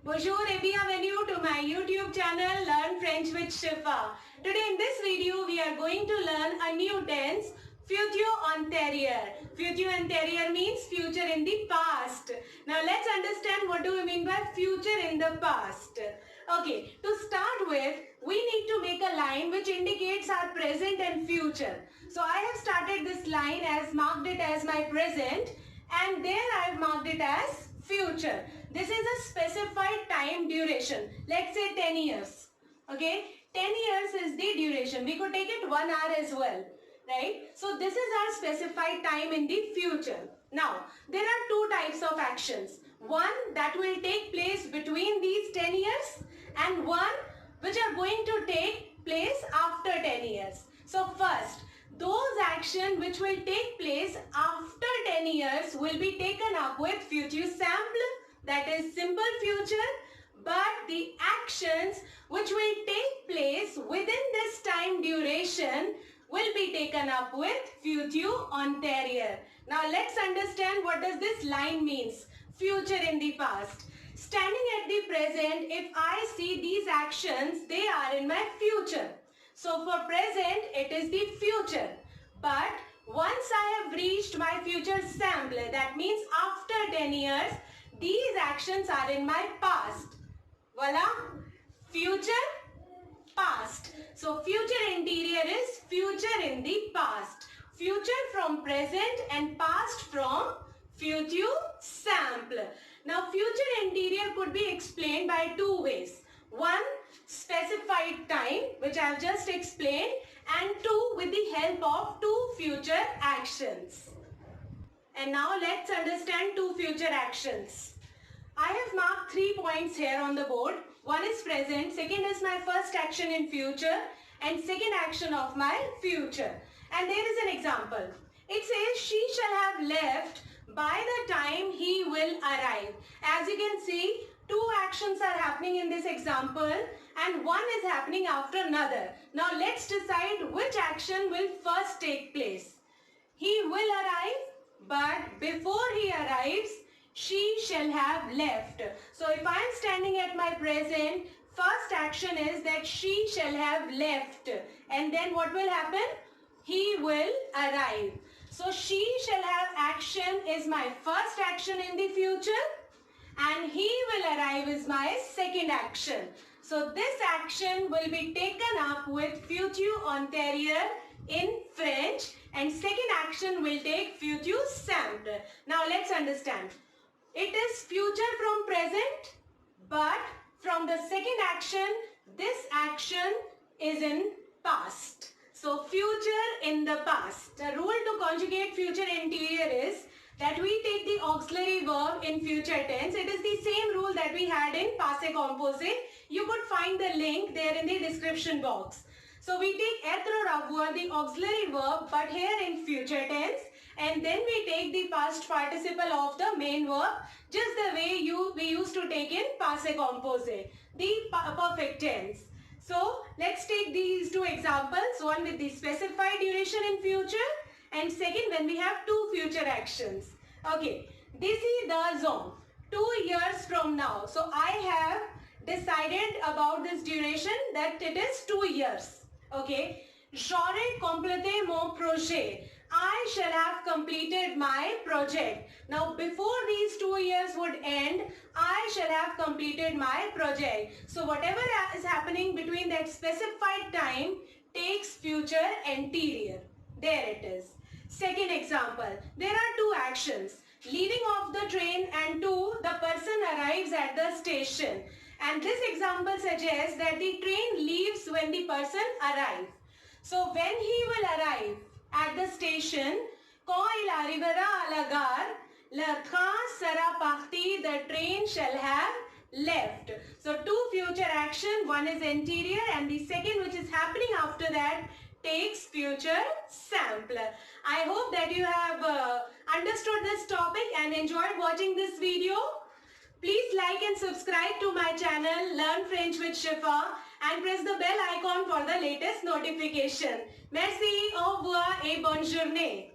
Bonjour et bienvenue to my YouTube channel Learn French with Shifa. Today in this video we are going to learn a new tense, futur antérieur. Futur antérieur means future in the past. Now let's understand what do we mean by future in the past. Okay, to start with, we need to make a line which indicates our present and future. So I have started this line as marked it as my present, and there I have marked it as future. This is a specified time duration. Let's say 10 years. Okay, 10 years is the duration. We could take it 1 hour as well. Right? So this is our specified time in the future. Now, there are two types of actions. One that will take place between these 10 years and one which are going to take place after 10 years. So first, those actions which will take place after 10 years will be taken up with future simple, that is simple future, but the actions which will take place within this time duration will be taken up with futur antérieur. Now let's understand what does this line means. Future in the past. Standing at the present, if I see these actions, they are in my future. So for present, it is the future. But once I have reached my future simple, that means after 10 years, these actions are in my past. Voila. Future, past. So future antérieur is future in the past. Future from present and past from future simple. Now future antérieur could be explained by two ways. One, specified time, which I have just explained, and two, with the help of two future actions. And now let's understand two future actions. I have marked 3 points here on the board. One is present, second is my first action in future, and second action of my future. And there is an example. It says she shall have left by the time he will arrive. As you can see, two actions are happening in this example and one is happening after another. Now let's decide which action will first take place. He will arrive, but before he arrives, she shall have left. So if I am standing at my present, first action is that she shall have left. And then what will happen? He will arrive. So she shall have action is my first action in the future, and he will arrive is my second action. So this action will be taken up with futur antérieur in French, and second action will take futur simple. Now let's understand. It is future from present, but from the second action, this action is in past. So future in the past. The rule to conjugate future antérieur is that we take the auxiliary verb in future tense. It is the same rule that we had in passé composé. You could find the link there in the description box. So we take être or avoir, the auxiliary verb, but here in future tense, and then we take the past participle of the main verb, just the way we used to take in passé composé, the perfect tense. So let's take these two examples, one with the specified duration in future and second when we have two future actions. Okay, d'ici 2 ans, 2 years from now. So I have decided about this duration that it is 2 years. Okay, j'aurai complété mon projet. I shall have completed my project. Now before these 2 years would end, I shall have completed my project. So whatever is happening between that specified time takes future antérieur. There it is. Second example, there are two actions. Leaving off the train and two, the person arrives at the station. And this example suggests that the train leaves when the person arrives. So when he will arrive at the station, quand il arrivera à la gare, le train sera parti, the train shall have left. So two future action, one is antérieur and the second which is happening after that takes future simple. I hope that you have understood this topic and enjoyed watching this video. Please like and subscribe to my channel Learn French with Shifa and press the bell icon for the latest notification. Merci, au revoir et bonne journée.